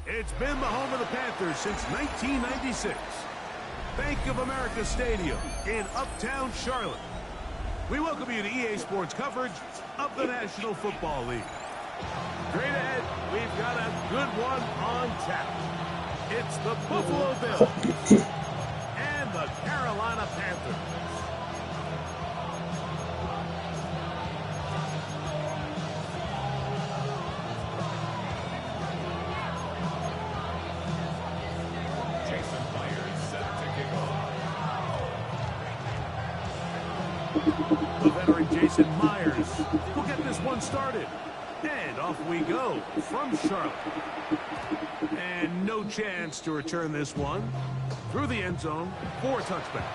It's been the home of the Panthers since 1996. Bank of America Stadium in Uptown Charlotte. We welcome you to EA Sports coverage of the National Football League. Straight ahead, we've got a good one on tap. It's the Buffalo Bills and the Carolina Panthers. The veteran Jason Myers will get this one started. And off we go from Charlotte. And no chance to return this one through the end zone for a touchback.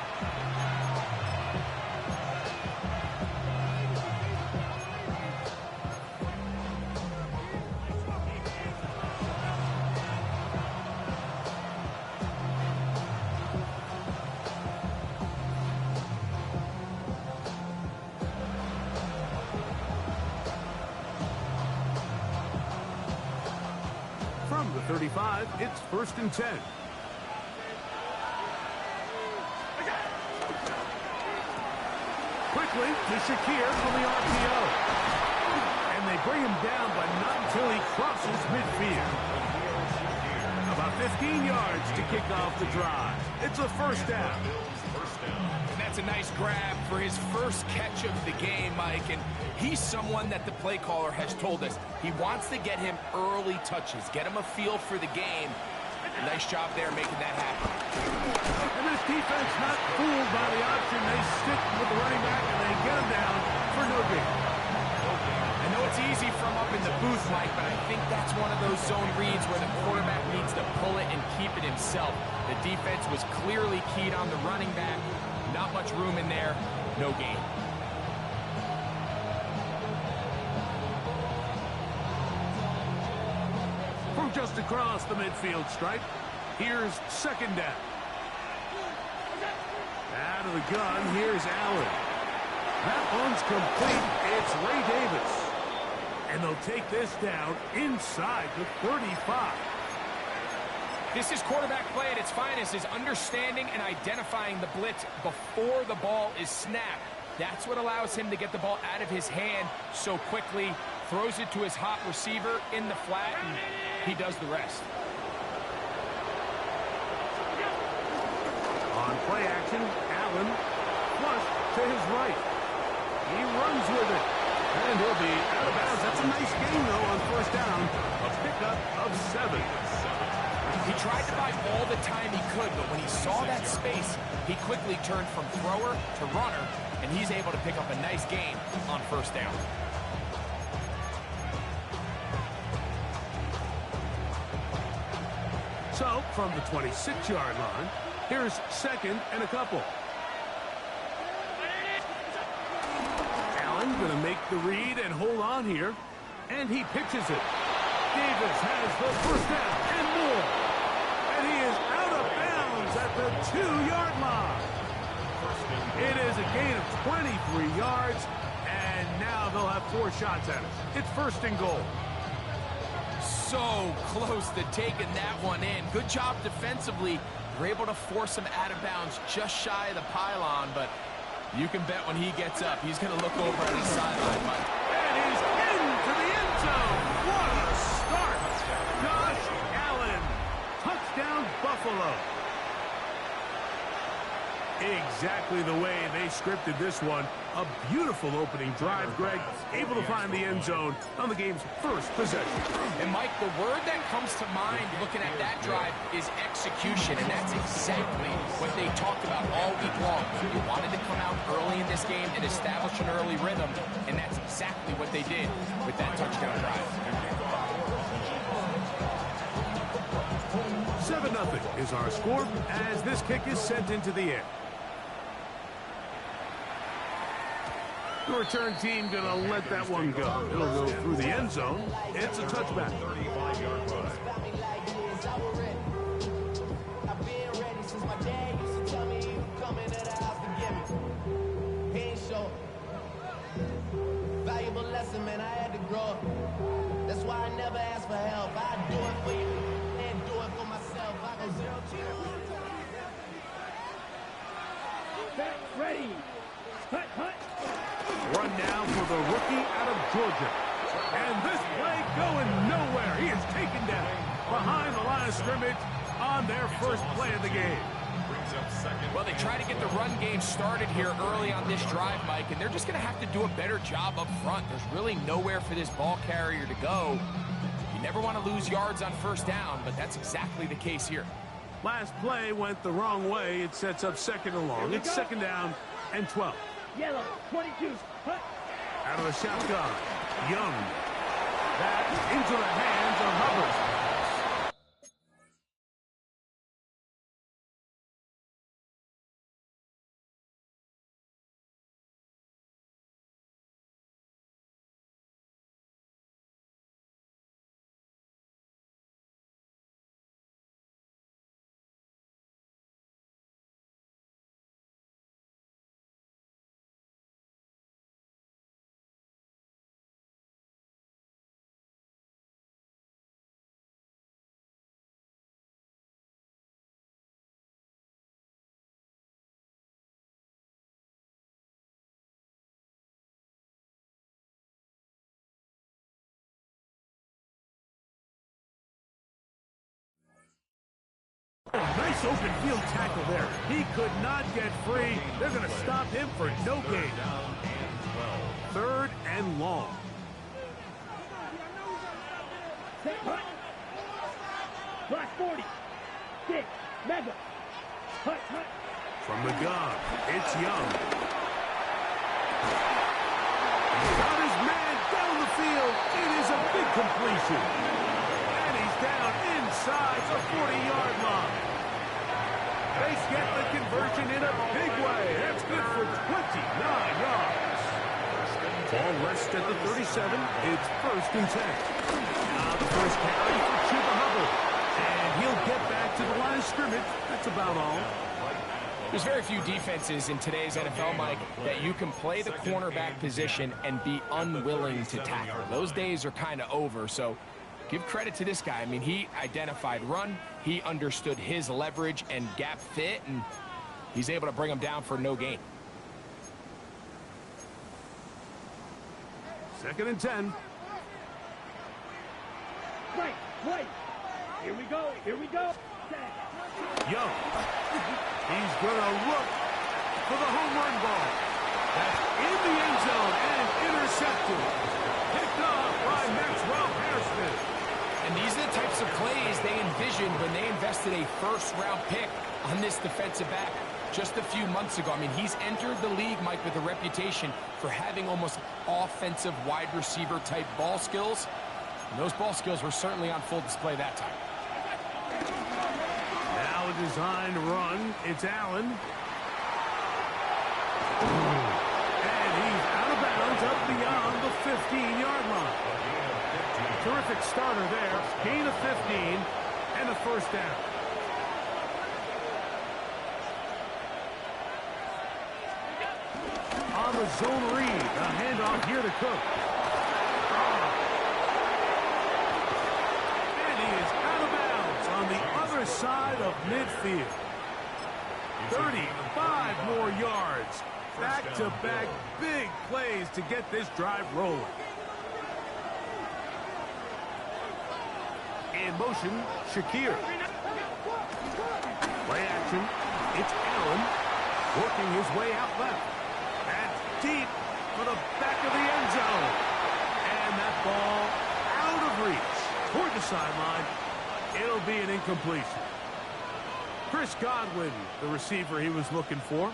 From the 35, it's 1st and 10. Quickly to Shakir on the RPO. And they bring him down, but not until he crosses midfield. About 15 yards to kick off the drive. It's a first down. And that's a nice grab for his first catch of the game, Mike. And he's someone that the play caller has told us he wants to get him early touches, get him a feel for the game. Nice job there making that happen. And this defense not fooled by the option. They stick with the running back and they get him down for no gain. I know it's easy from up in the booth, Mike, but I think that's one of those zone reads where the quarterback needs to pull it and keep it himself. The defense was clearly keyed on the running back. Not much room in there. No gain. From just across the midfield stripe, here's second down. Out of the gun, here's Allen. That one's complete. It's Ray Davis. And they'll take this down inside the 35. This is quarterback play at its finest, is understanding and identifying the blitz before the ball is snapped. That's what allows him to get the ball out of his hand so quickly, throws it to his hot receiver in the flat, and he does the rest. On play action, Allen flush to his right. He runs with it, and he'll be out of bounds. That's a nice gain, though, on first down. A pickup of 7. He tried to buy all the time he could, but when he saw that space, he quickly turned from thrower to runner, and he's able to pick up a nice gain on first down. So, from the 26-yard line, here's second and a couple. Allen going to make the read and hold on here, and he pitches it. Davis has the first down and more. And he is out of bounds at the 2-yard line. It is a gain of 23 yards, and now they'll have 4 shots at it. It's 1st and goal. So close to taking that one in. Good job defensively. They're able to force him out of bounds just shy of the pylon, but you can bet when he gets up, he's going to look over at his sideline, Mike. And he's into the end zone. What a start. Josh Allen. Touchdown, Buffalo. Exactly the way they scripted this one. A beautiful opening drive, Greg. Able to find the end zone on the game's first possession. And, Mike, the word that comes to mind looking at that drive is execution, and that's exactly what they talked about all week long. They wanted to come out early in this game and establish an early rhythm, and that's exactly what they did with that touchdown drive. 7-0 is our score as this kick is sent into the air. The return team going to let that one go. It'll go through the end zone. It's a touchback. 35-yard run. I've been ready since my dad used to tell me he would come into the house to get me. He ain't show. Valuable lesson, man, I had to grow up. That's why I never ask for help. I do it for you and do it for myself. I go 0-2. Ready. Hut, hut. Run now for the rookie out of Georgia. And this play going nowhere. He is taken down behind the line of scrimmage on their first play of the game. Well, they try to get the run game started here early on this drive, Mike, and they're just going to have to do a better job up front. There's really nowhere for this ball carrier to go. You never want to lose yards on first down, but that's exactly the case here. Last play went the wrong way. It sets up second and long. It's second down and 12. Yellow, 22. Hut. Out of the shotgun, Young. That into the hands of Hubbard. Nice open field tackle there. He could not get free. They're going to stop him for no gain. Third and long. Set, hut. Black 40. 6. Mega. Hut, hut. From the gun, it's Young. He's got his man down the field. It is a big completion. And he's down inside the 40-yard line. They get the conversion in a big way. That's good for 29 yards. Ball rests at the 37. It's first and 10. Now the first carry for Chuba Hubbard. And he'll get back to the line of scrimmage. That's about all. There's very few defenses in today's NFL, Mike, that you can play the cornerback position and be unwilling to tackle. Those days are kind of over, so give credit to this guy. I mean, he identified run, he understood his leverage and gap fit, and he's able to bring him down for no gain. Second and 10. Right. Here we go. Young. He's going to look for the home run ball. That's in the end zone and intercepted. Picked off by Maxwell Harrison. And these are the types of plays they envisioned when they invested a first-round pick on this defensive back just a few months ago. I mean, he's entered the league, Mike, with a reputation for having almost offensive wide receiver type ball skills. And those ball skills were certainly on full display that time. Now a designed run. It's Allen. And he's out of bounds up beyond the 15-yard line. Terrific starter there. Gain of 15 and a first down. On the zone read, a handoff here to Cook. And he is out of bounds on the other side of midfield. 35 more yards. Back-to-back big plays to get this drive rolling. In motion, Shakir. Play action. It's Allen. Working his way out left. And deep for the back of the end zone. And that ball out of reach toward the sideline. It'll be an incompletion. Chris Godwin, the receiver he was looking for.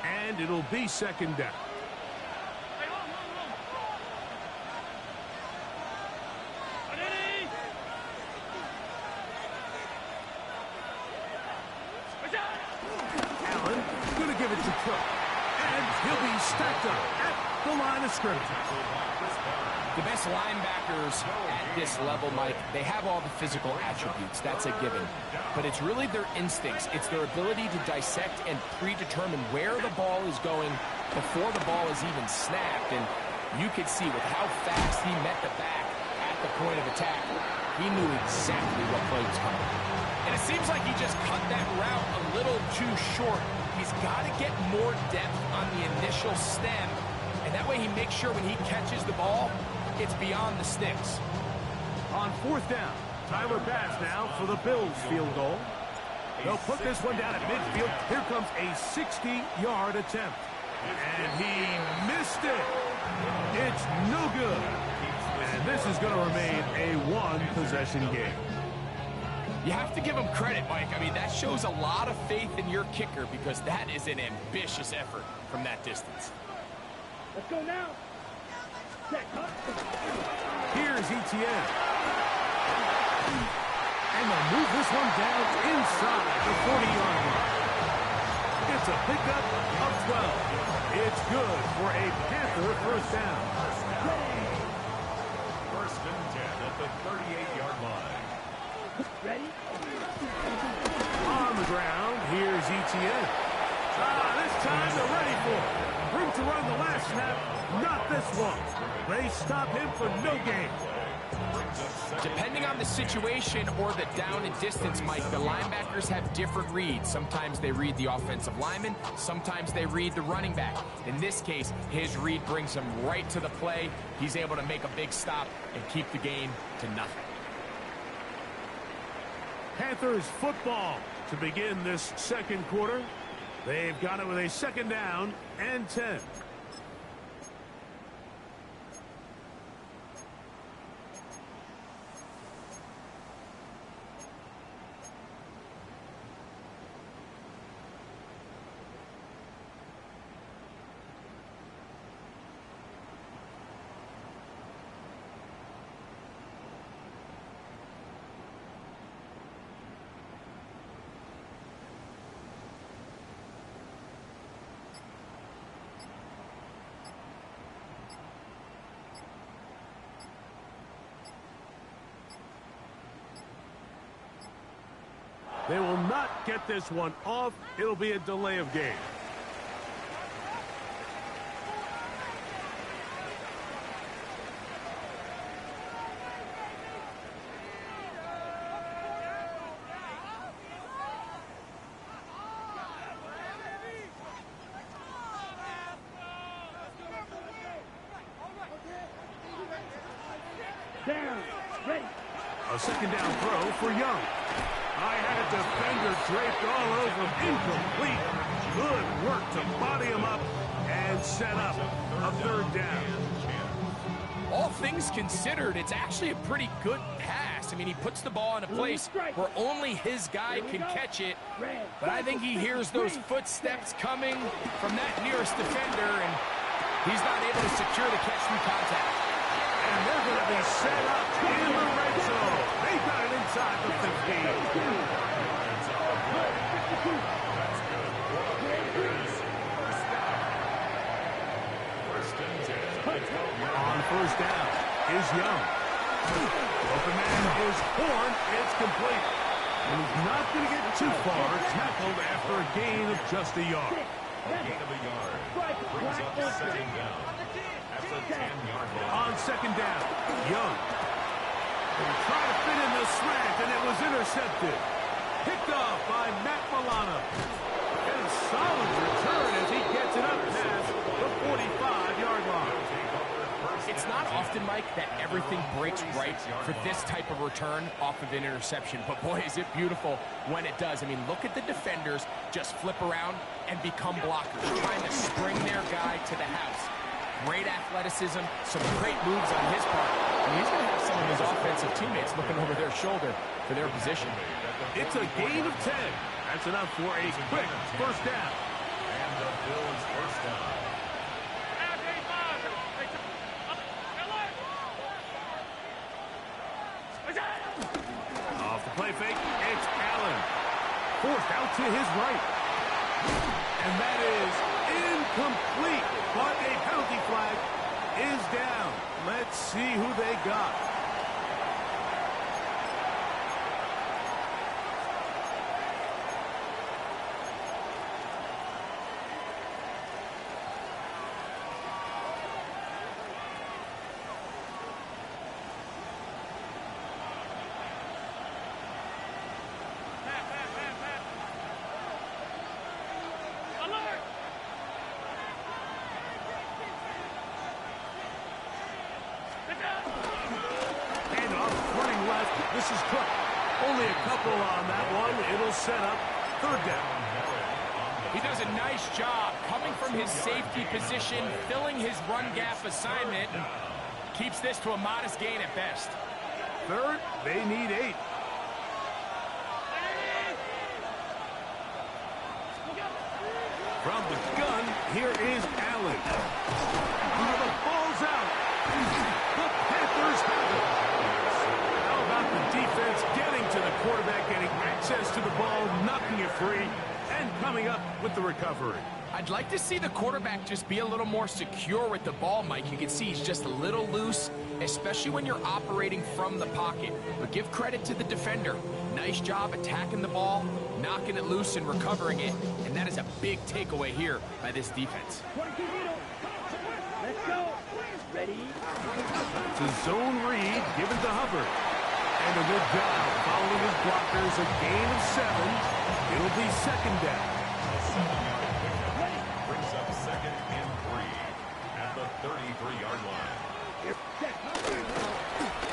And it'll be second down. Allen going to give it to Cook. And he'll be stacked up at the line of scrimmage. The best linebackers at this level, Mike, they have all the physical attributes. That's a given. But it's really their instincts. It's their ability to dissect and predetermine where the ball is going before the ball is even snapped. And you could see with how fast he met the back at the point of attack, he knew exactly what play was coming. And it seems like he just cut that route a little too short. He's got to get more depth on the initial stem. And that way he makes sure when he catches the ball, it's beyond the sticks. On fourth down, Tyler Bass now for the Bills field goal. They'll put this one down at midfield. Here comes a 60-yard attempt. And he missed it. It's no good. And this is going to remain a one-possession game. You have to give him credit, Mike. I mean, that shows a lot of faith in your kicker because that is an ambitious effort from that distance. Let's go now. Set, Here's Etienne. And they'll move this one down inside the 40-yard line. It's a pickup of 12. It's good for a Panther first down. First and 10 at the 38-yard line. Ready? On the ground, here's Etienne. This time they're ready for it. Room to run the last snap, not this one. They stop him for no gain. Depending on the situation or the down and distance, Mike, the linebackers have different reads. Sometimes they read the offensive lineman. Sometimes they read the running back. In this case, his read brings him right to the play. He's able to make a big stop and keep the gain to nothing. Panthers football to begin this second quarter. They've got it with a second down and 10. They will not get this one off. It'll be a delay of game. Down. Ready. A second down throw for Young. I had a defender draped all over him. Incomplete. Good work to body him up and set up a third down. All things considered, it's actually a pretty good pass. I mean, he puts the ball in a place where only his guy can catch it. But I think he hears those footsteps coming from that nearest defender, and he's not able to secure the catch through contact. And they're going to be set up in the red zone. They got it inside the 15. On first down is Young. Open man is Horn. It's complete. And he's not going to get too far. Tackled after a gain of just a yard. A gain of a yard. Brings up second down. At the 10-yard line. On second down, Young. They try to fit in the slant, and it was intercepted. Picked off by Matt Milano. And a solid return as he gets it up past the 45-yard line. It's not often, Mike, that everything breaks right for this type of return off of an interception. But, boy, is it beautiful when it does. I mean, look at the defenders just flip around and become blockers, trying to spring their guy to the house. Great athleticism, some great moves on his part. And he's going to have some of his offensive teammates looking over their shoulder for their position. It's a gain of 10. That's enough for a quick first down. And the Bills' first down. Off the play fake, it's Allen. Forced out to his right. And that is incomplete. But a penalty flag is down. Let's see who they got. This is Cook. Only a couple on that one. It'll set up third down. He does a nice job coming from his safety position, filling his run gap assignment, and keeps this to a modest gain at best. Third, they need 8. From the gun, here is Allen. The ball's out. The Panthers have it. How about the defense getting to the quarterback, getting access to the ball, knocking it free, and coming up with the recovery? I'd like to see the quarterback just be a little more secure with the ball, Mike. You can see he's just a little loose, especially when you're operating from the pocket. But give credit to the defender. Nice job attacking the ball, knocking it loose and recovering it. And that is a big takeaway here by this defense. Let's go. Ready? It's a zone read given to Hubbard. And a good job following his blockers, a gain of 7. It'll be second down. Brings up second and 3 at the 33-yard line.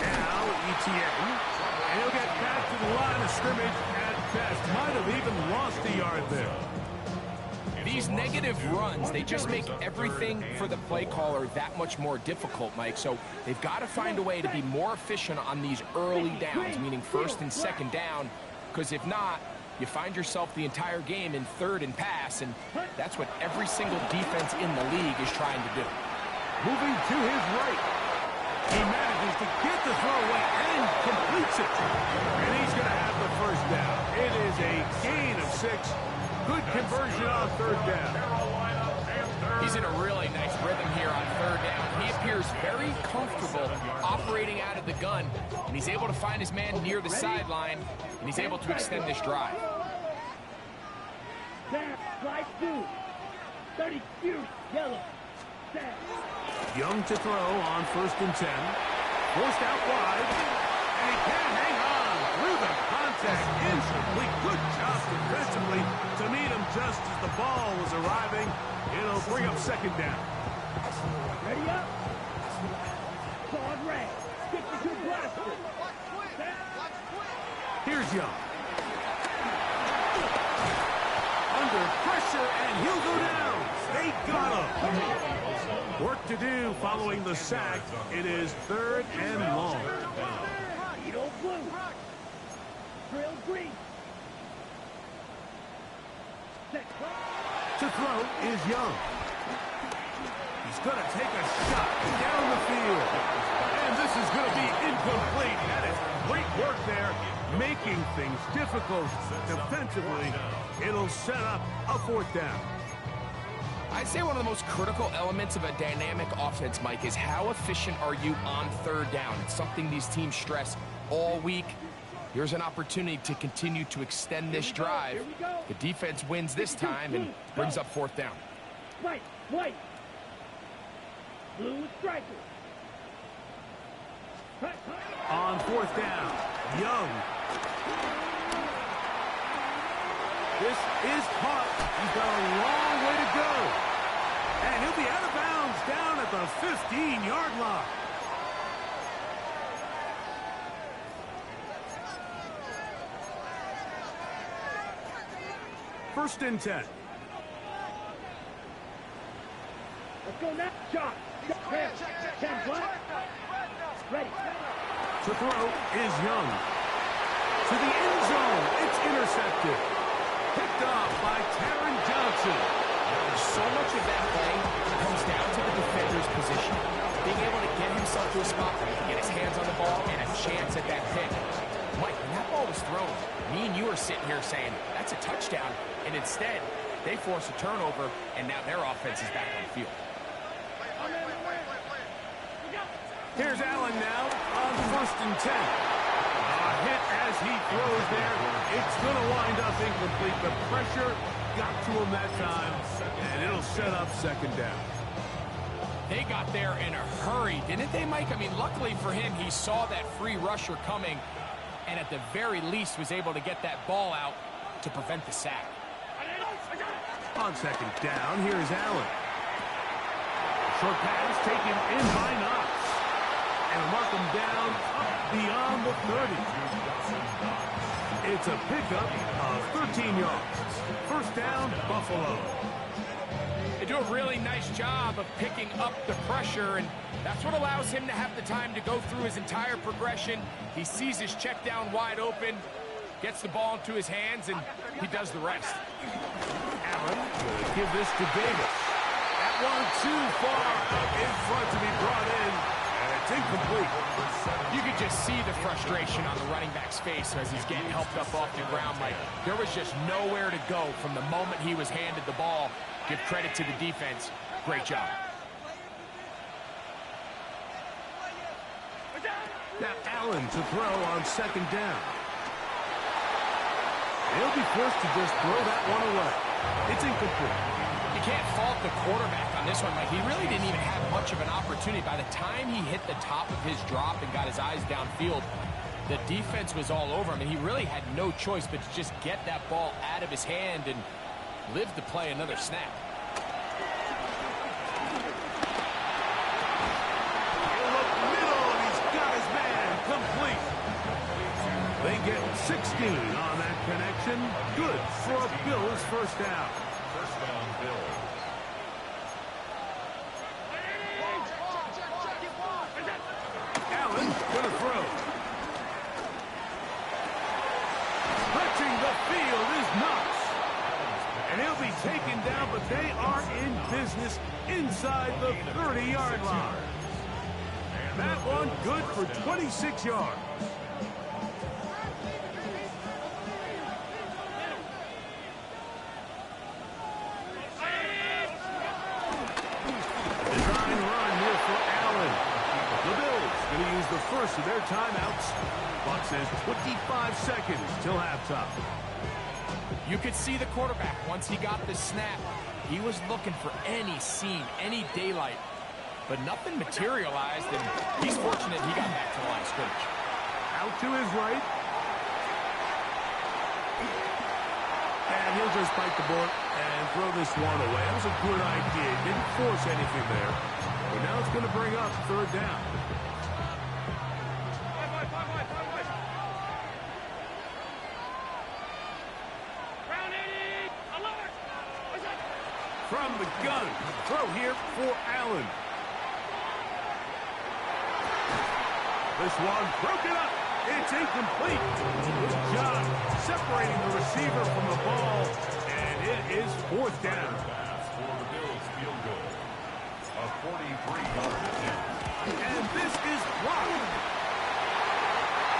Now, ETN. And he'll get back to the line of scrimmage at best. Might have even lost a yard there. These negative runs, they just make everything for the play caller that much more difficult, Mike. So they've got to find a way to be more efficient on these early downs, meaning first and second down, because if not, you find yourself the entire game in third and pass, and that's what every single defense in the league is trying to do. Moving to his right. He manages to get the throw away and completes it. And he's going to have the first down. It is a gain of 6. Good conversion on third down. He's in a really nice rhythm here on third down. He appears very comfortable operating out of the gun, and he's able to find his man near the sideline, and he's able to extend this drive. Snap, slide through. 32, yellow. Snap. Young to throw on first and 10. Forced out wide. And he can't hang on through the contact. Incomplete. Good job defensively to meet him just as the ball was arriving. It'll bring up second down. Ready up. Claude Regs. Get the two blasters. Here's Young. Under pressure, and he'll go down. They got him. Work to do following the sack. It is third and long. Edo blue. Trail green. To throw is Young. He's going to take a shot down the field. And this is going to be incomplete. That is great work there, making things difficult defensively. It'll set up a fourth down. I'd say one of the most critical elements of a dynamic offense, Mike, is how efficient are you on third down. It's something these teams stress all week. Here's an opportunity to continue to extend this drive. The defense wins this time and brings up fourth down. White, white. Blue striker. On fourth down, Young. This is caught. He's got a long way to go. And he'll be out of bounds down at the 15-yard line. First and 10. Let's go now. Shot. 10 flat. Ready. To throw is Young. To the end zone. It's intercepted. Picked off by Taron Johnson. So much of that play comes down to the defender's position. Being able to get himself to a spot where he can get his hands on the ball and a chance at that pick. Mike, when that ball was thrown, me and you are sitting here saying, that's a touchdown. And instead, they force a turnover, and now their offense is back on the field. Here's Allen now on first and 10. A hit as he throws there. It's going to wind up incomplete. The pressure got to him that time, and it'll set up second down. They got there in a hurry, didn't they, Mike? I mean, luckily for him, he saw that free rusher coming, and at the very least was able to get that ball out to prevent the sack. On second down, here's Allen. Short pass taken in by Knox. And mark him down up beyond the 30. It's a pickup of 13 yards. First down, Buffalo. They do a really nice job of picking up the pressure, and that's what allows him to have the time to go through his entire progression. He sees his check down wide open, gets the ball into his hands, and he does the rest. Allen will give this to Davis. That one too far out in front to be brought in, and it's incomplete. You could just see the frustration on the running back's face as he's getting helped up off the ground. Like, there was just nowhere to go from the moment he was handed the ball. Give credit to the defense. Great job. Now Allen to throw on second down. He'll be forced to just throw that one away. It's incomplete. You can't fault the quarterback on this one. Like, he really didn't even have much of an opportunity. By the time he hit the top of his drop and got his eyes downfield, the defense was all over him, and he really had no choice but to just get that ball out of his hand and live to play another snap. He'll look middle, and he's got his man complete. They get 16 on that connection. Good for a Bills first down. First down, Bills. Allen gonna throw. Touching the field is Knox. And he'll be taken down, but they are in business inside the 30-yard line. And that one good for 26 yards. Design run here for Allen. The Bills going to use the first of their timeouts. Clock says 25 seconds till halftime. You could see the quarterback, once he got the snap, he was looking for any seam, any daylight, but nothing materialized, and he's fortunate he got back to the line of scrimmage. Out to his right. And he'll just bite the bullet and throw this one away. That was a good idea. Didn't force anything there. But now it's going to bring up third down. From the gun, throw here for Allen. This one broken up. It's incomplete. Good job separating the receiver from the ball, and it is fourth down. Pass for the Bills field goal. A 43-yard attempt. And this is blocked.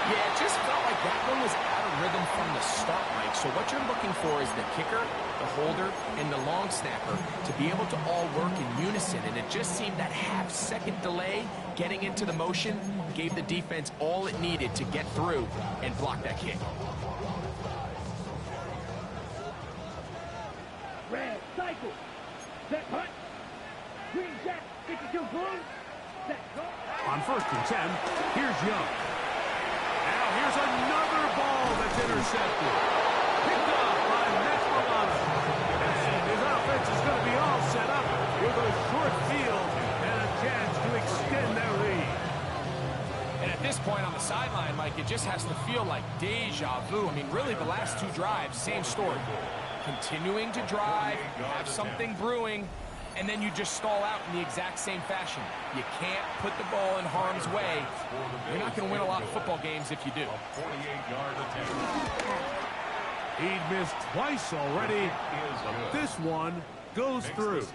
Yeah, it just felt like that one was out of rhythm from the start, Mike. So what you're looking for is the kicker, the holder, and the long snapper to be able to all work in unison. And it just seemed that half-second delay getting into the motion gave the defense all it needed to get through and block that kick. Red, cycle. Set punt. Green jet, 52 blue. Set go. On first and 10, here's Young. Now here's another ball that's intercepted. Picked off by Matt Milano. And his offense is going to be all set up with a short field and a chance to extend their lead. And at this point on the sideline, Mike, it just has to feel like deja vu. I mean, really, the last two drives, same story. continuing to drive, have something brewing, and then you just stall out in the exact same fashion. You can't put the ball in harm's way. You're not going to win a lot of football games if you do. 48-yard attempt. He'd missed twice already. This one goes through.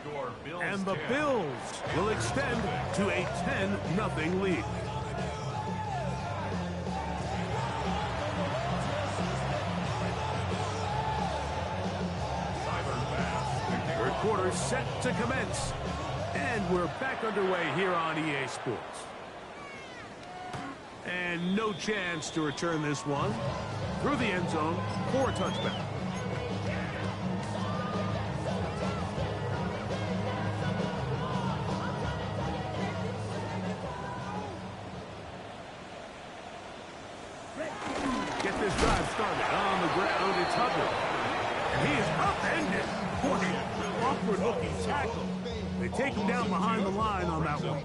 And the Bills will extend to a 10-0 lead. Third quarter set to commence. And we're back underway here on EA Sports. And no chance to return this one. Through the end zone for a touchback. Get this drive started on the ground. It's Hubbard. And he is upended for the awkward-looking tackle. They take him down behind the line on that one.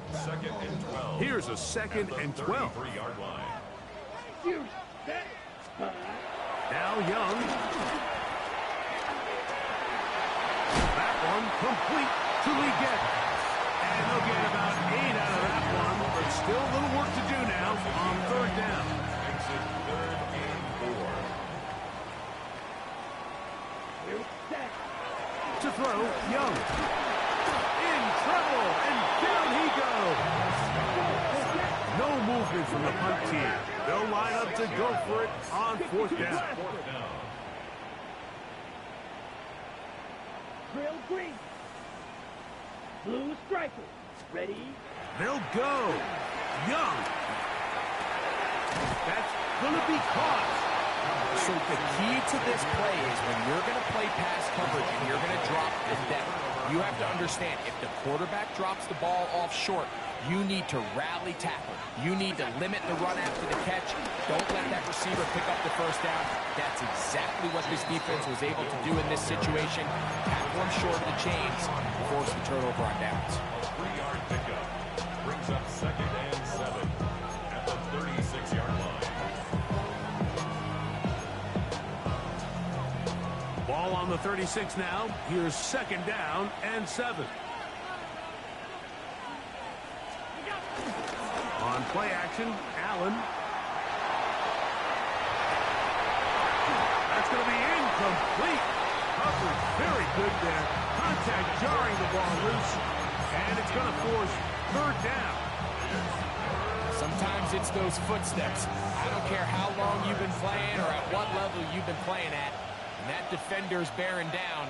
Here's a 2nd and 12. Now Young. That one complete to Leggett. And they'll get about 8 out of that one, but still a little work to do now on 3rd down. To throw, Young. In trouble, and down he goes. No movement from the punt team. They'll line up to go for it on 4th down. Drill green. Blue striker. Ready? They'll go. Young. That's going to be caught. So the key to this play is when you're going to play pass coverage and you're going to drop the depth, you have to understand if the quarterback drops the ball off short, you need to rally tackle. You need to limit the run after the catch. Don't let that receiver pick up the 1st down. That's exactly what this defense was able to do in this situation. Tackle him short of the chains, force the turnover on downs. A 3-yard pickup brings up 2nd and 7 at the 36-yard line. Ball on the 36 now. Here's 2nd down and 7. On play action, Allen. That's going to be incomplete. Hubbard very good there. Contact jarring the ball loose. And it's going to force 3rd down. Sometimes it's those footsteps. I don't care how long you've been playing or at what level you've been playing at. And that defender's bearing down.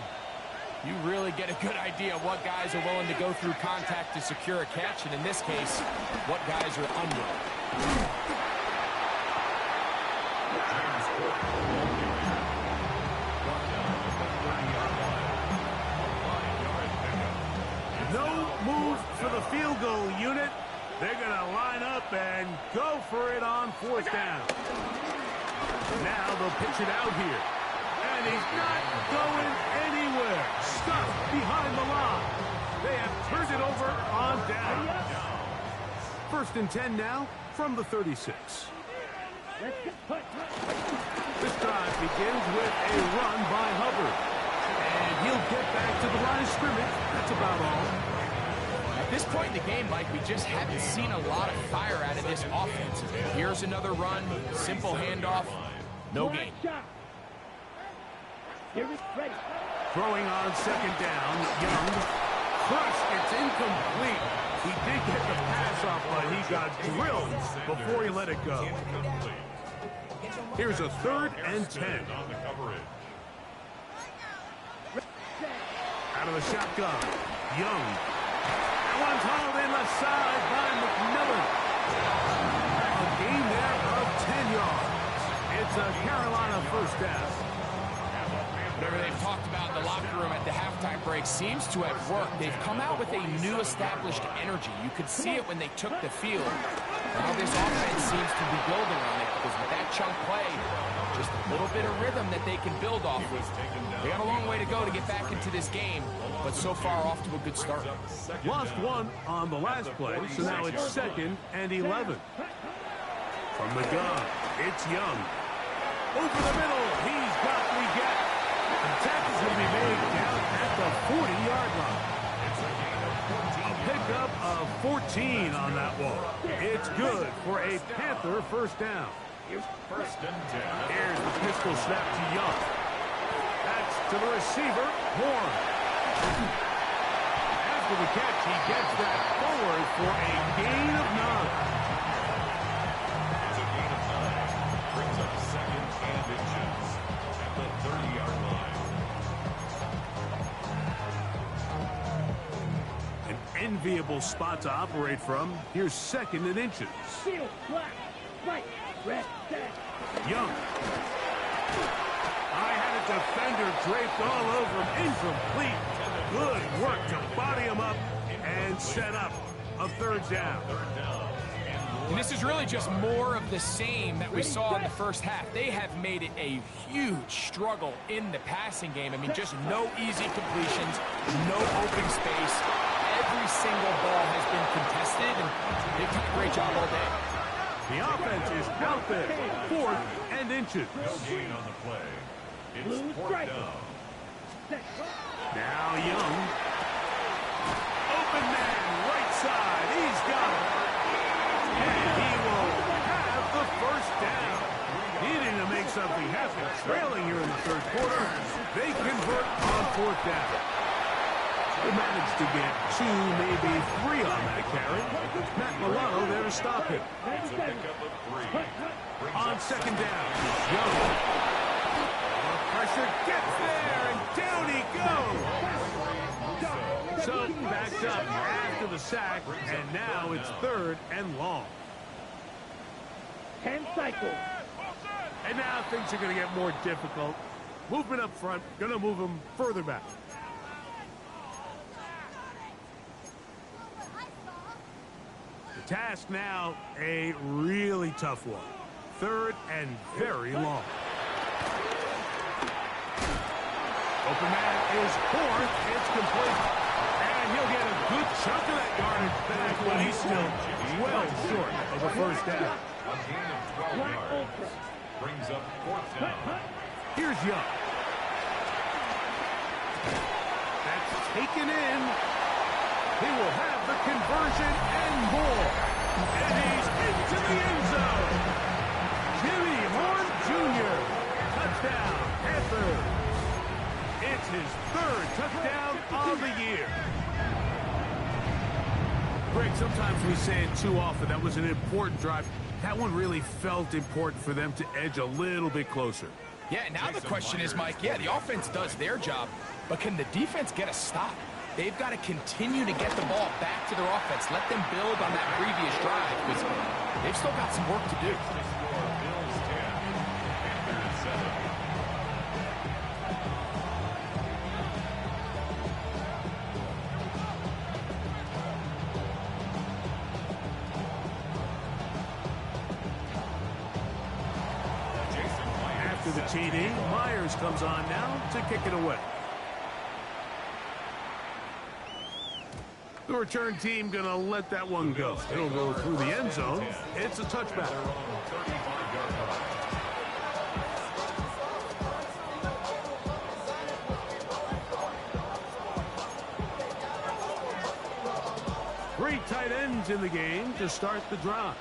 You really get a good idea of what guys are willing to go through contact to secure a catch, and in this case, what guys are under. No move for the field goal unit. They're going to line up and go for it on 4th down. Now they'll pitch it out here. And he's not going anywhere. Stuck behind the line. They have turned it over on down. 1st and 10 now from the 36. This drive begins with a run by Hubbard. And he'll get back to the line of scrimmage. That's about all. At this point in the game, Mike, we just haven't seen a lot of fire out of this offense. Here's another run, simple handoff, no gain. Throwing on 2nd down, Young. Crushed, it's incomplete. He did get the pass off, but he got drilled before he let it go. Here's a 3rd and 10. Out of the shotgun, Young. That one's hauled in the side by McMillan. A gain there of 10 yards. It's a Carolina 1st down. Whatever they've talked about in the locker room at the halftime break seems to have worked. They've come out with a new established energy. You could see it when they took the field. Now this offense seems to be building on it because with that chunk play, just a little bit of rhythm that they can build off of. They got a long way to go to get back into this game, but so far off to a good start. Lost one on the last play, so now it's 2nd and 11. From the gun, it's Young. Over the middle, he's got Leggett. The tackle is going to be made down at the 40-yard line. It's a gain of 14 A pickup of 14 on that one. It's good for a Panther first down. First and 10. Here's the pistol snap to Young. That's to the receiver, Horn. After the catch, he gets that forward for a gain of 9. It's a gain of 9. Brings up second and inches at the 30-yard line. An enviable spot to operate from. Here's second and inches. Seal, black, right, red, set. Young. I had a defender draped all over him. Incomplete. Good work to body him up and set up a third down. And this is really just more of the same that we saw in the first half. They have made it a huge struggle in the passing game. I mean, just no easy completions, no open space. Every single ball has been contested, and they've done a great job all day. The offense is out there. Fourth and inches. No gain on the play. It's Blue fourth striker. down. Set. Now Young. Open man, right side. He's got it. And he will have the first down. Needing to make something happen. Trailing here in the third quarter. They convert on fourth down. They managed to get 2, maybe 3 on that carry. Matt Milano there to stop him. It's a pickup of 3. Brings On up second down, Young. The pressure gets there, and down he goes. So backed up after the sack, and now it's third and long. 10 cycles. And now things are going to get more difficult. Movement up front, going to move them further back. The task now, a really tough one. Third and very long. Open man is Horn. It's complete. And he'll get a good chunk of that yardage back, but he's still well short of the first down. a gain of 12 yards. Brings up fourth down. Here's Young. That's taken in. He will have the conversion and more. And he's into the end zone. Jimmy Horn Jr. Touchdown, Panthers. It's his third touchdown of the year. Greg, sometimes we say it too often. That was an important drive. That one really felt important for them to edge a little bit closer. Yeah, now the question is, Mike, yeah, the offense does their job, but can the defense get a stop? They've got to continue to get the ball back to their offense. Let them build on that previous drive, because they've still got some work to do. The score, Bills 10, Panthers 7. After the TD, Myers comes on now to kick it away. The return team going to let that one go. It'll go through the end zone. It's a touchback. 35-yard line. Three tight ends in the game to start the drive.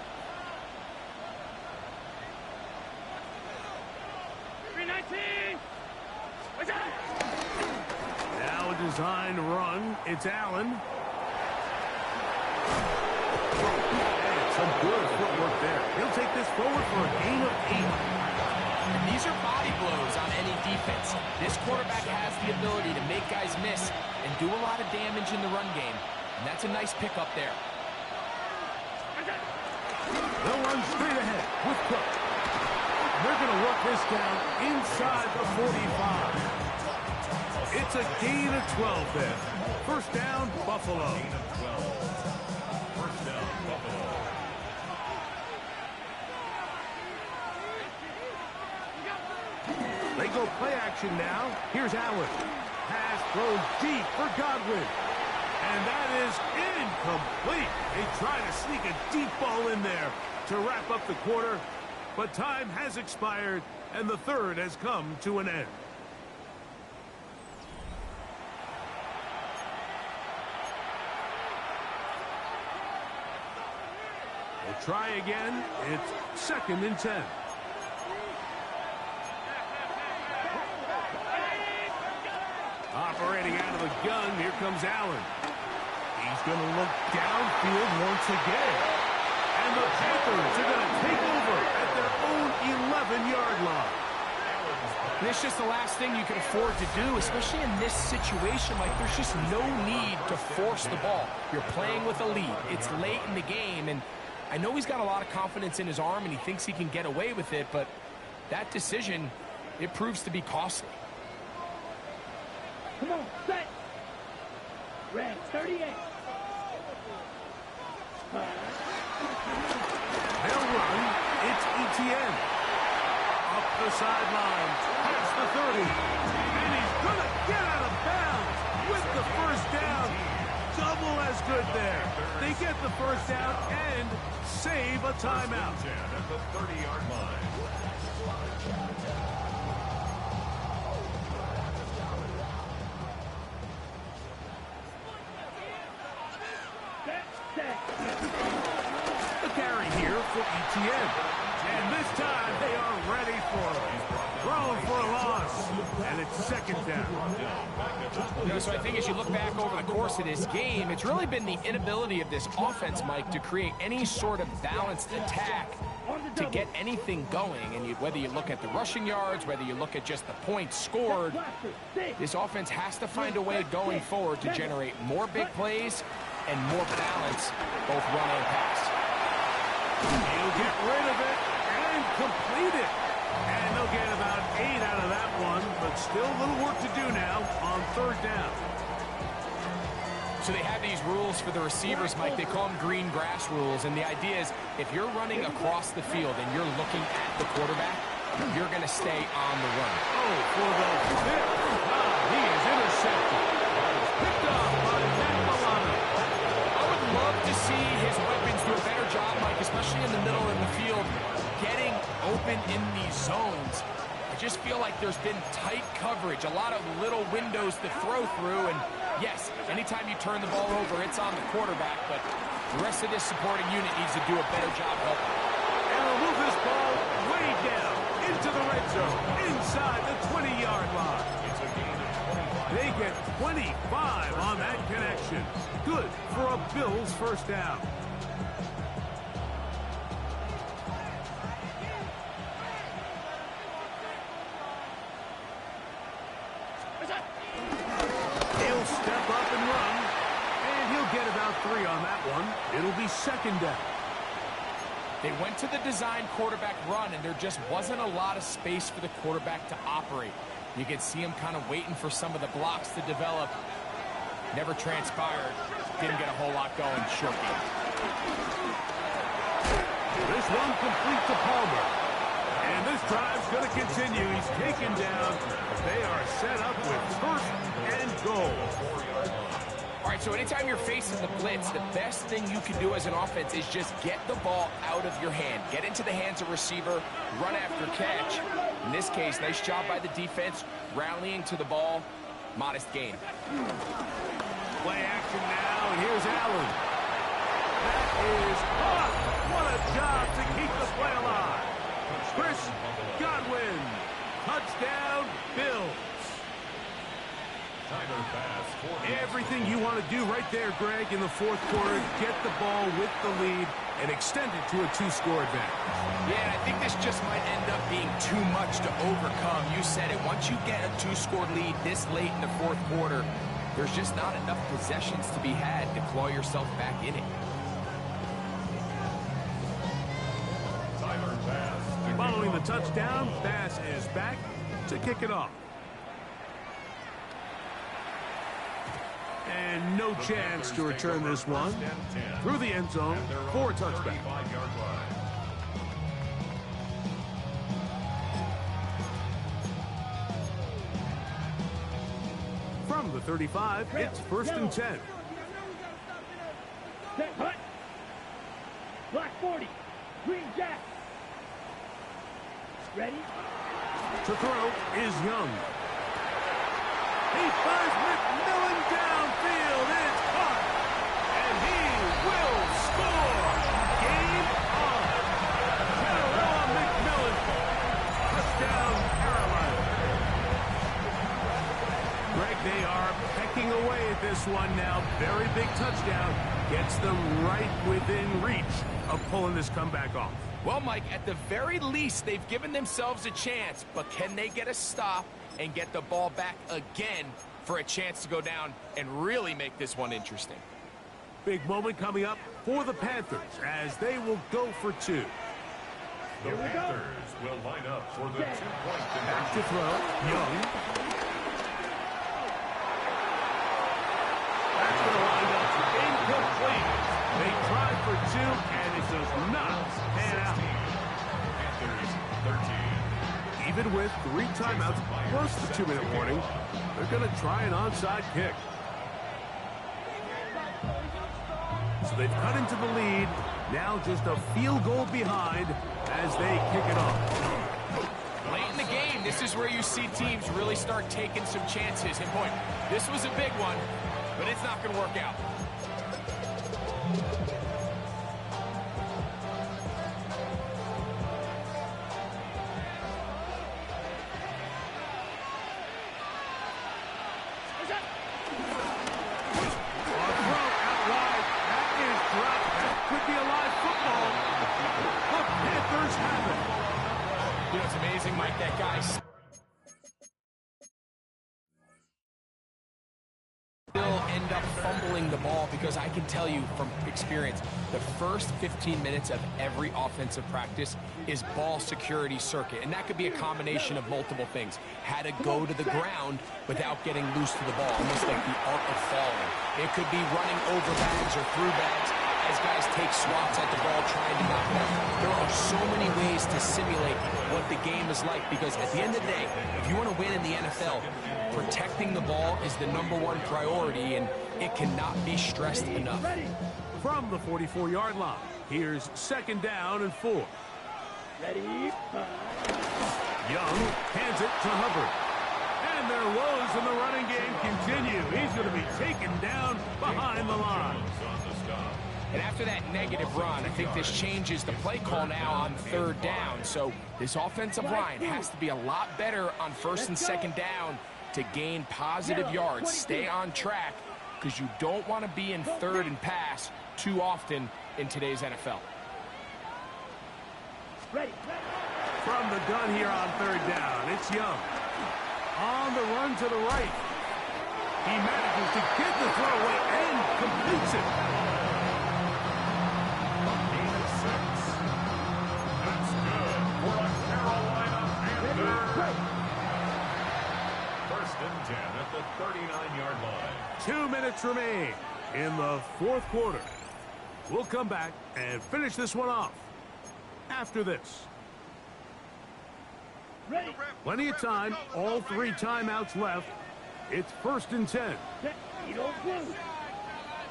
319. Now a design run. It's Allen. And some good footwork there. He'll take this forward for a gain of 8. And these are body blows on any defense. This quarterback has the ability to make guys miss and do a lot of damage in the run game. And that's a nice pickup there. They'll run straight ahead with Cook. They're going to work this down inside the 45. It's a gain of 12 there. First down, Buffalo. Gain of 12. First down, Buffalo. They go play action now. Here's Allen. Pass thrown deep for Godwin. And that is incomplete. They try to sneak a deep ball in there to wrap up the quarter. But time has expired, and the third has come to an end. We'll try again. It's 2nd and 10. Operating out of the gun, here comes Allen. He's going to look downfield once again. And the Panthers are going to take over at their own 11-yard line. And it's just the last thing you can afford to do, especially in this situation. Like, there's just no need to force the ball. You're playing with a lead. It's late in the game, and I know he's got a lot of confidence in his arm, and he thinks he can get away with it, but that decision, it proves to be costly. Come on, set. Regs, 38. They'll run. It's ETN. Up the sideline, past the 30. And he's going to get out of bounds with the first down. Double as good there. They get the first down and save a timeout. At the 30-yard line. The carry here for ETN. And this time they are ready for it. Thrown for a loss. And it's 2nd down. You know, so I think as you look back over the course of this game, it's really been the inability of this offense, Mike, to create any sort of balanced attack to get anything going. And whether you look at the rushing yards, whether you look at just the points scored, this offense has to find a way going forward to generate more big plays and more balance, both run and pass. He'll get rid of it and complete it. And they'll get about 8 out of that one, but still a little work to do now on 3rd down. So they have these rules for the receivers, Mike. They call them green grass rules, and the idea is if you're running across the field and you're looking at the quarterback, you're going to stay on the run. Oh, for the 5th. He is intercepted. Picked off by Matt Milano. I would love to see his weapons do a better job, Mike, especially in the middle of the field, getting open in these zones. I just feel like there's been tight coverage, a lot of little windows to throw through, and yes, anytime you turn the ball over, it's on the quarterback, but the rest of this supporting unit needs to do a better job helping. And they'll move this ball way down into the red zone, inside the 20-yard line. It's a gain of 25. They get 25 on that connection. Good for a Bills first down. He'll step up and run, and he'll get about 3 on that one. It'll be 2nd down. They went to the design quarterback run, and there just wasn't a lot of space for the quarterback to operate. You could see him kind of waiting for some of the blocks to develop. Never transpired. Didn't get a whole lot going. Short game. This one complete to Palmer. And this drive's going to continue. He's taken down. They are set up with 1st and goal. All right, so anytime you're facing the blitz, the best thing you can do as an offense is just get the ball out of your hand. Get into the hands of receiver, run after catch. In this case, nice job by the defense, rallying to the ball. Modest gain. Play action now, and here's Allen. That is caught. What a job to keep the play alive. Chris Godwin. Touchdown, Bills. Everything you want to do right there, Greg, in the 4th quarter, get the ball with the lead and extend it to a 2-score advantage. Yeah, and I think this just might end up being too much to overcome. You said it. Once you get a 2-score lead this late in the 4th quarter, there's just not enough possessions to be had to claw yourself back in it. Following the touchdown, Bass is back to kick it off. And no chance to return this one through the end zone for a touchback. From the 35, it's 1st and 10. Set, hut. Black 40. Green jack. Ready? To throw is Young. He finds McMillan downfield. It's caught. And he will score. Game this one now. Very big touchdown. Gets them right within reach of pulling this comeback off. Well, Mike, at the very least, they've given themselves a chance, but can they get a stop and get the ball back again for a chance to go down and really make this one interesting? Big moment coming up for the Panthers as they will go for two. The Panthers will line up for the 2-point Back to conversion. throw. Young. That's going to wind up incomplete. They tried for two, and it does not pan out. Panthers 13. Even with 3 timeouts plus the 2-minute warning, they're going to try an onside kick. So they've cut into the lead. Now just a field goal behind as they kick it off. Late in the game, this is where you see teams really start taking some chances. And boy, this was a big one, but it's not going to work out. You know, it's amazing, Mike, that guy still end up fumbling the ball because I can tell you from experience, the first 15 minutes of every offensive practice is ball security circuit, and that could be a combination of multiple things. How to go to the ground without getting loose to the ball, almost like the art of falling. It could be running over bags or through bags as guys take swats at the ball trying to knock it out. There are so many ways to simulate what the game is like because at the end of the day, if you want to win in the NFL, protecting the ball is the #1 priority, and it cannot be stressed enough. From the 44-yard line, here's 2nd down and 4. Ready? Young hands it to Hubbard. And their woes in the running game continue. He's going to be taken down behind the line. On the stop. And after that negative run, I think this changes the play call now on 3rd down. So this offensive line has to be a lot better on 1st and 2nd down to gain positive yards. Stay on track because you don't want to be in 3rd and pass too often in today's NFL. Ready. From the gun here on 3rd down, it's Young. On the run to the right. He manages to get the throw away and completes it. Gain of 6. That's good for a Carolina Panther. 1st and 10 at the 39-yard line. 2 minutes remain in the 4th quarter. We'll come back and finish this one off after this. Ready. Plenty of time, all 3 timeouts left. It's 1st and 10. You don't blue.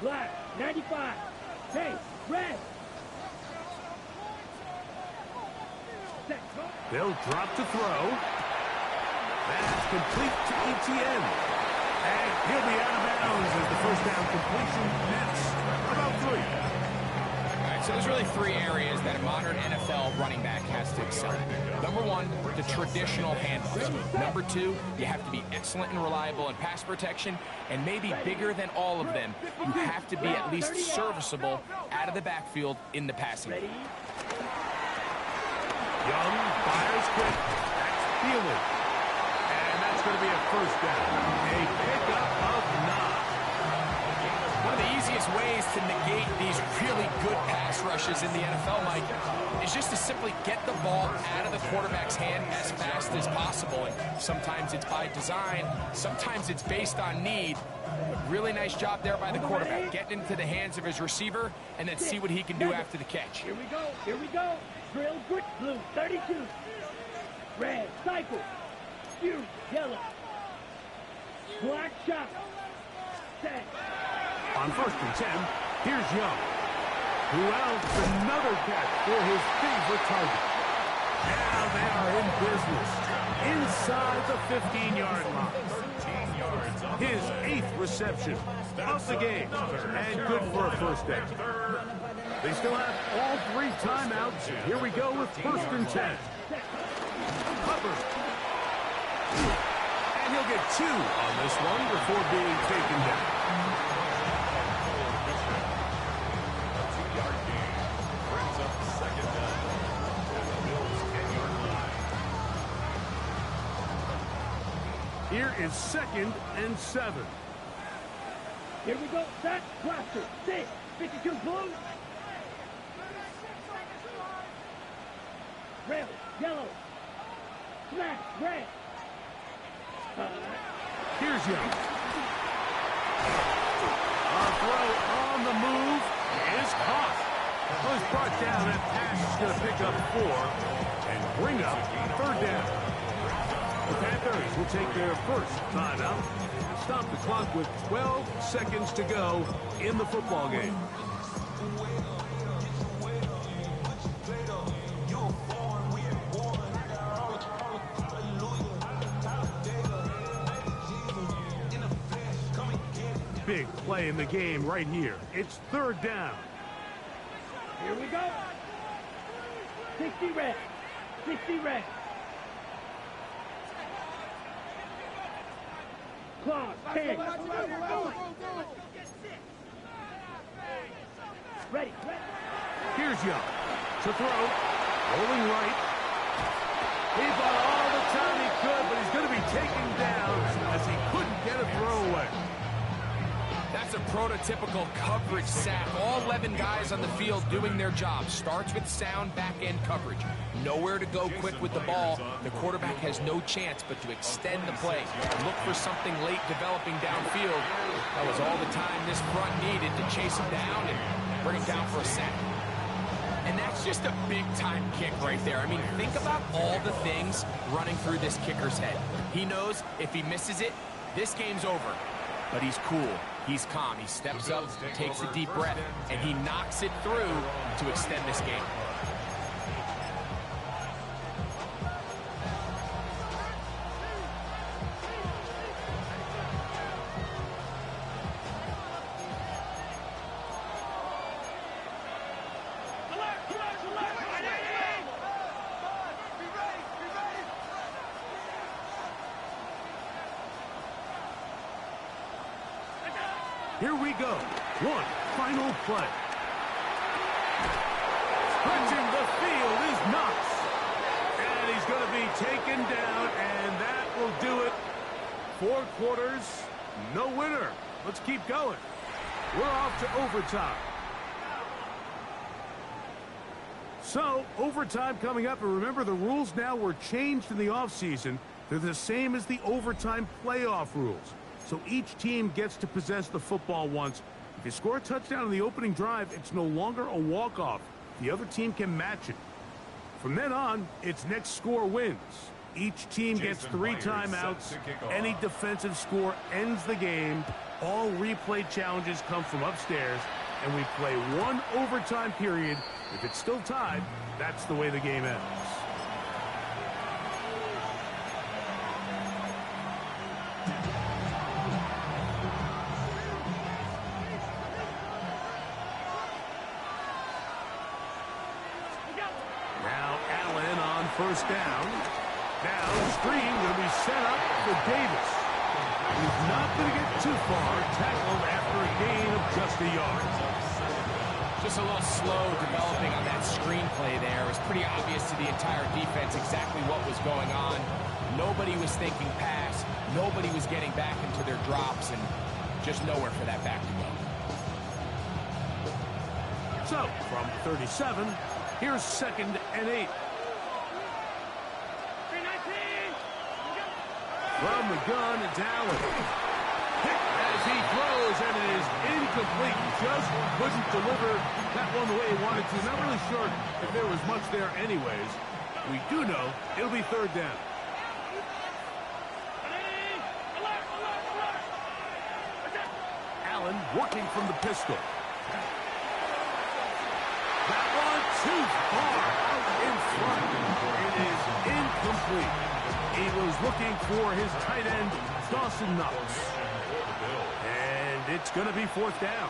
Black. 95. Hey, red. Set. Go. They'll drop to throw. That's complete to ETN. And he'll be out of bounds as the 1st down completion nets about 3. All right, so there's really 3 areas that a modern NFL running back has to excel at. #1, the traditional handoffs. #2, you have to be excellent and reliable in pass protection. And maybe bigger than all of them, you have to be at least serviceable out of the backfield in the passing game. Young fires quick. That's fielded. And that's going to be a 1st down. A pickup of 9. One of the easiest ways to negate these really good pass rushes in the NFL, Mike, is just to simply get the ball out of the quarterback's hand as fast as possible. And sometimes it's by design, sometimes it's based on need. But really nice job there by the quarterback, getting into the hands of his receiver and then see what he can do after the catch. Here we go. Here we go. Drill grit. Blue. 32. Red. Cycle. Fuse. Yellow. Black shot. Set. On 1st and 10, here's Young. Who else? Another catch for his favorite target. Now they are in business inside the 15-yard line. 13 yards on His 8th reception of the game, and good for a 1st down. They still have all 3 timeouts. Here we go with 1st and 10. Hubbard. And he'll get 2 on this one before being taken down. Here is 2nd and 7. Here we go. Set. Blaster. 6. 52 blue. Red. Yellow. Smash. Red. Here's Young. A throw on the move is caught. Well, he's brought down. That pass is going to pick up 4 and bring up 3rd down. The Panthers will take their first timeout. Stop the clock with 12 seconds to go in the football game. Big play in the game right here. It's 3rd down. Here we go. 60 red. 60 red. Clock. 10. Ready. Here's Young to throw. Rolling right. He bought all the time he could, but he's going to be taken down as he couldn't get a throw away. That's a prototypical coverage sack. All 11 guys on the field doing their job. Starts with sound back-end coverage. Nowhere to go quick with the ball. The quarterback has no chance but to extend the play. Look for something late developing downfield. That was all the time this front needed to chase him down and bring him down for a sack. And that's just a big-time kick right there. I mean, think about all the things running through this kicker's head. He knows if he misses it, this game's over. But he's cool. He's calm. He steps up, takes a deep breath, and he knocks it through to extend this game. Here we go. One final play. Stretching the field is Knox. And he's going to be taken down, and that will do it. 4 quarters, no winner. Let's keep going. We're off to overtime. So, overtime coming up, and remember the rules now were changed in the offseason. They're the same as the overtime playoff rules. So each team gets to possess the football once. If you score a touchdown in the opening drive, it's no longer a walk-off. The other team can match it. From then on, it's next score wins. Each team gets 3 timeouts. Any defensive score ends the game. All replay challenges come from upstairs, and we play 1 overtime period. If it's still tied, that's the way the game ends. First down. Now screen going to be set up for Davis. He's not going to get too far. Tackled after a gain of just a yard. Just a little slow developing on that screenplay there. It was pretty obvious to the entire defense exactly what was going on. Nobody was thinking pass. Nobody was getting back into their drops, and just nowhere for that back to go. So, from 37, here's 2nd and 8. From the gun, it's Allen. As he throws, and it is incomplete. Just couldn't deliver that one the way he wanted to. Not really sure if there was much there anyways. We do know it'll be 3rd down. Allen working from the pistol. That one too far out in front. It is incomplete. He was looking for his tight end, Dawson Knox. And it's going to be 4th down.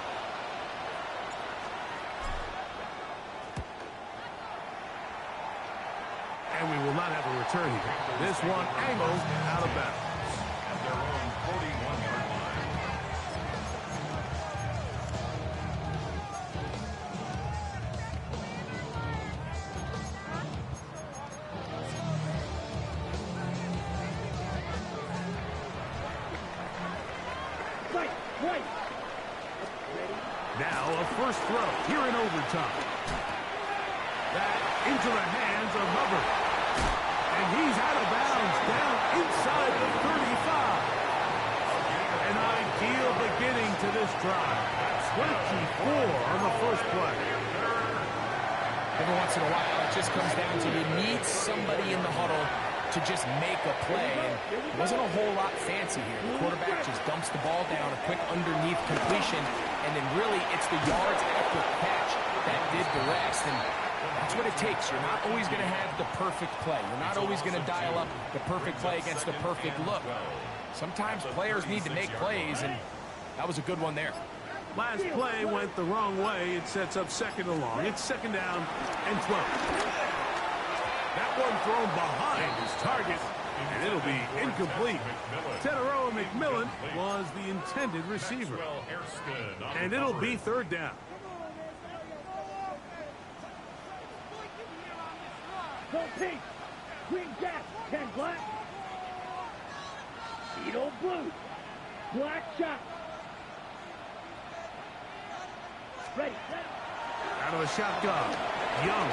And we will not have a return here. This one angled out of bounds. At their own 41-yard line. twice. Now a first throw here in overtime. That into the hands of Hubbard. And he's out of bounds down inside the 35. An ideal beginning to this drive. 24 on the first play. Every once in a while, it just comes down to you need somebody in the huddle to just make a play. And it wasn't a whole lot fancy here. The quarterback just dumps the ball down, a quick underneath completion, and then really it's the yards after catch that did the rest. And that's what it takes. You're not always going to have the perfect play. You're not always going to dial up the perfect play against the perfect look. Sometimes players need to make plays, and that was a good one there. Last play went the wrong way. It sets up second and long. It's second down and 12. That one thrown behind his target, and it'll be incomplete. Teteroa McMillan was the intended receiver. And it'll be third down. Go pink. Green jack. 10 black. Beetle blue. Black shot. Ready. Out of the shotgun. Young.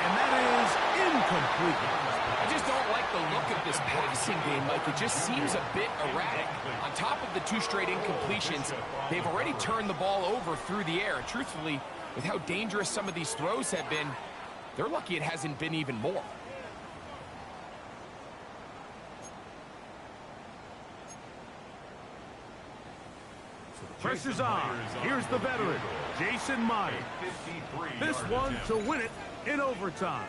And that is incomplete. I just don't like the look of this passing game, Mike. It just seems a bit erratic. On top of the 2 straight incompletions, they've already turned the ball over through the air. And truthfully, with how dangerous some of these throws have been, they're lucky it hasn't been even more. Pressure's on. Here's the veteran, Jason Meyer. This one to win it in overtime.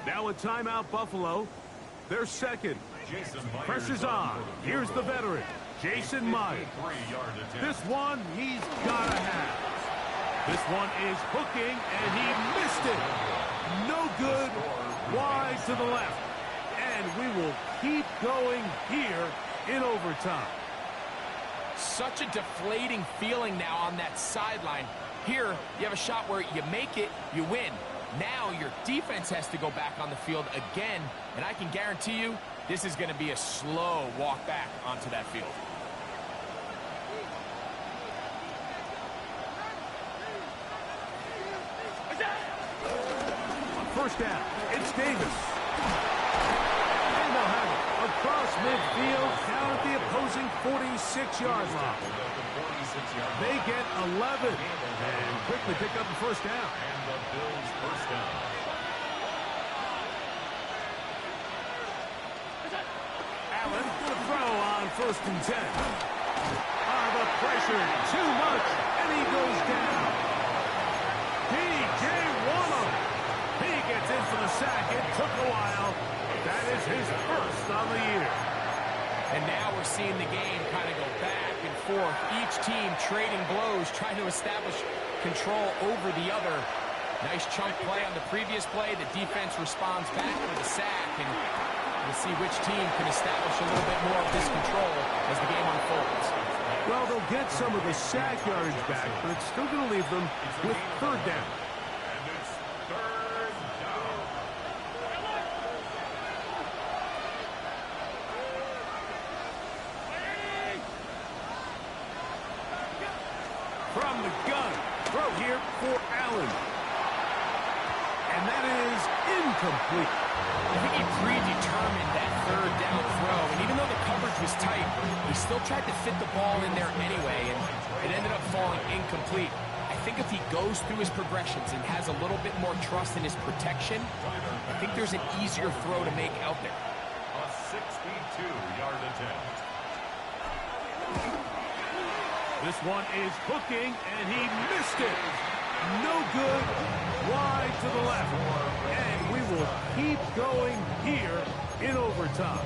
Now a timeout, Buffalo. They're second. Pressure's on. Here's the veteran, Jason Meyer. This one he's got to have. This one is hooking, and he missed it. No good. Wide to the left. And we will keep going here in overtime. Such a deflating feeling now on that sideline. Here, you have a shot where you make it, you win. Now your defense has to go back on the field again, and I can guarantee you this is going to be a slow walk back onto that field. First down, it's Davis. And they'll have it across midfield, down at the opposing 46-yard line. They get 11 and quickly pick up the first down. And the Bills first down. Allen to throw on 1st and 10. The pressure, too much, and he goes down. P.J. Wonnum. He gets in for the sack. It took a while. That is his first on the year. And now we're seeing the game kind of go back and forth. Each team trading blows, trying to establish control over the other. Nice chunk play on the previous play. The defense responds back with a sack, and we'll see which team can establish a little bit more of this control as the game unfolds. Well, they'll get some of the sack yardage back, but it's still going to leave them with third down. And it's third down. From the gun, throw here for Allen. And that is incomplete. I think he predetermined that third down throw, and even though the coverage was tight, he still tried to fit the ball in there anyway, and it ended up falling incomplete. I think if he goes through his progressions and has a little bit more trust in his protection, I think there's an easier throw to make out there. A 62-yard attempt. This one is hooking, and he missed it. No good. Wide to the left. And we will keep going here in overtime.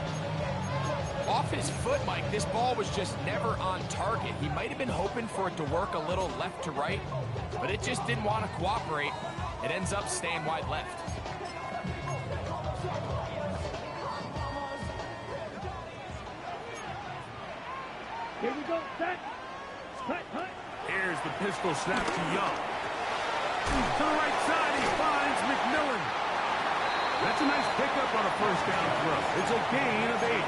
Off his foot, Mike, this ball was just never on target. He might have been hoping for it to work a little left to right, but it just didn't want to cooperate. It ends up staying wide left. Here we go, set. Hut, hut. Here's the pistol snap to Young. To the right side, he finds McMillan. That's a nice pickup on a first down throw. It's a gain of 8.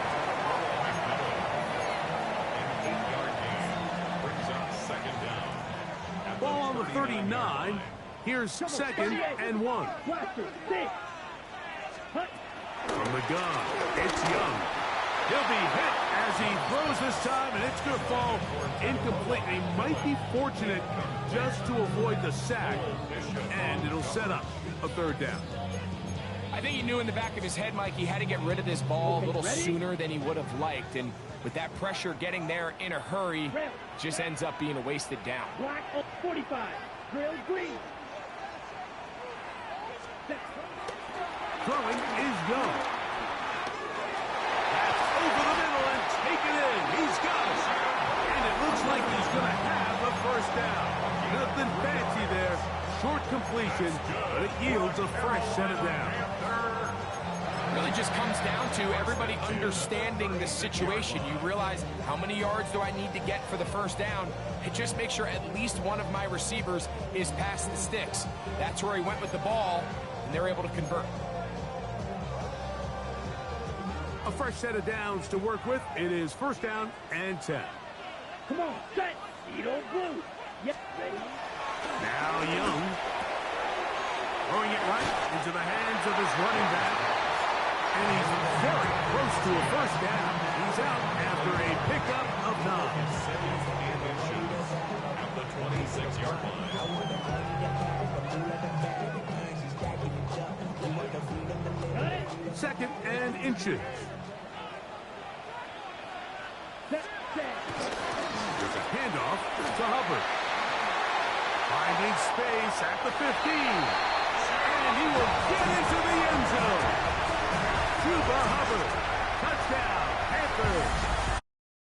9. Here's 2nd and 1. Blaster, 6. Hut. From the gun, it's Young. He'll be hit as he throws this time, and it's going to fall incomplete. He might be fortunate just to avoid the sack, and it'll set up a 3rd down. I think he knew in the back of his head, Mike, he had to get rid of this ball a little sooner than he would have liked. And with that pressure getting there in a hurry, just ends up being a wasted down. Black 45. Drill green. Throwing is Young. That's over the middle and taken in. He's got it. And it looks like he's going to have a 1st down. Nothing fancy there. Short completion, but it yields a fresh set of down. It really just comes down to everybody understanding the situation. You realize how many yards do I need to get for the 1st down? And just make sure at least one of my receivers is past the sticks. That's where he went with the ball, and they're able to convert. A fresh set of downs to work with. It is 1st down and 10. Come on, set. Edo blue. Yep, ready. Now Young. Throwing it right into the hands of his running back. And he's very close to a 1st down. He's out after a pickup of 9. 7th and inches at the 26-yard line. 2nd and inches. There's a handoff to Hubbard. Finding space at the 15. And he will get into the end zone. Chuba Hubbard. Touchdown, Panthers.